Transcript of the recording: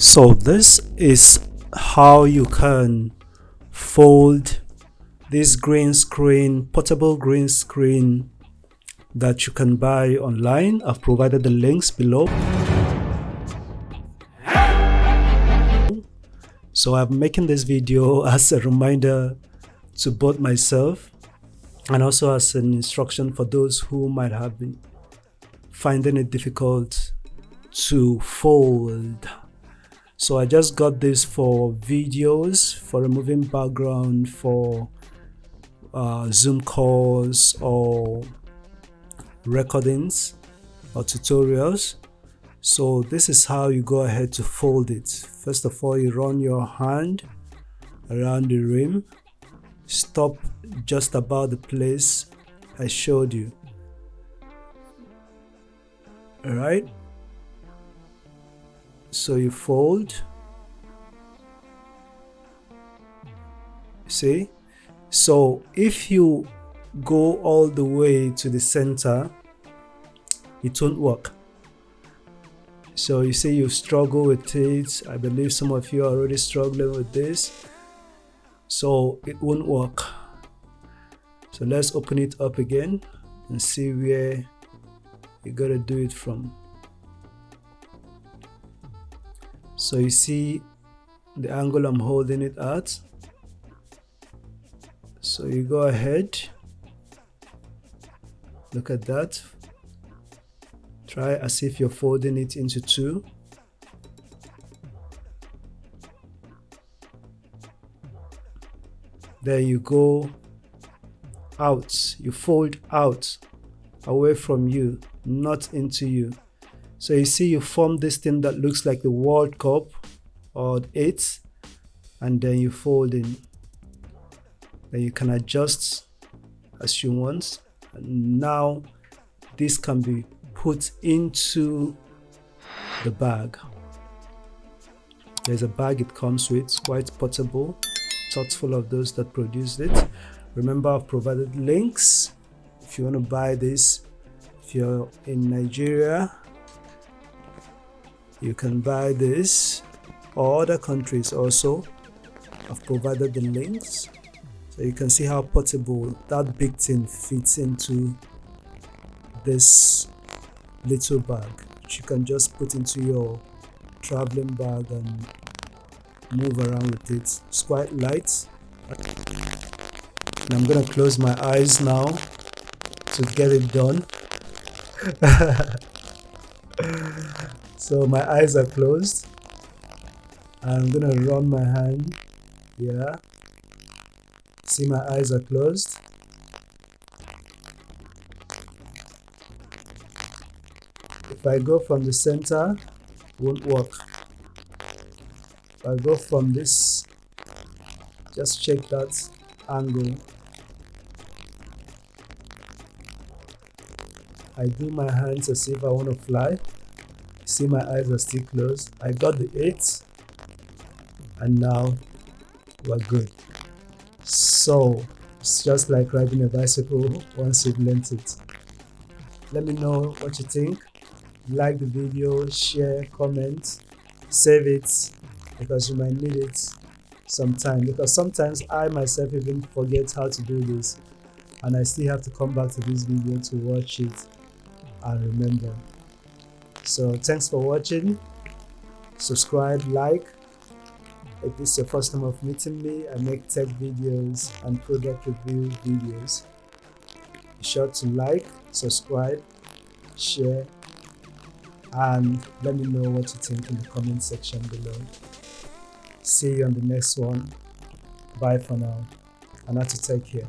So this is how you can fold this green screen, portable green screen that you can buy online. I've provided the links below. So I'm making this video as a reminder to both myself and also as an instruction for those who might have been finding it difficult to fold. So I just got this for videos, for removing background, for Zoom calls or recordings or tutorials. So this is how you go ahead to fold it. First of all, you run your hand around the rim, stop just about the place I showed you. All right, so you fold, see? So if you go all the way to the center, it won't work. So you see, you struggle with it. I believe some of you are already struggling with this, so it won't work. So let's open it up again and see where you gotta do it from. So you see the angle I'm holding it at. So you go ahead, look at that. Try as if you're folding it into two. Then you go out, you fold out, away from you, not into you. So you see, you form this thing that looks like the World Cup or 8, and then you fold in. Then you can adjust as you want, and now this can be put into the bag. There's a bag it comes with, quite portable, thoughtful of those that produced it. Remember, I've provided links if you want to buy this. If you're in Nigeria, you can buy this, or other countries also. I've provided the links, so you can see how portable that big thing fits into this little bag, which you can just put into your traveling bag and move around with it. It's quite light. And I'm gonna close my eyes now to get it done. So my eyes are closed. I'm gonna run my hand. Yeah, see, my eyes are closed. If I go from the center, it won't work. If I go from this, just check that angle. I do my hands as if I want to fly. See, my eyes are still closed. I got the 8, and now we're good. So it's just like riding a bicycle once you've learned it. Let me know what you think. Like the video, share, comment, save it, because you might need it sometime. Because sometimes I myself even forget how to do this, and I still have to come back to this video to watch it and remember. So thanks for watching. Subscribe, like. If this is your first time of meeting me, I make tech videos and product review videos. Be sure to like, subscribe, share, and let me know what you think in the comment section below. See you on the next one. Bye for now, and have to take care.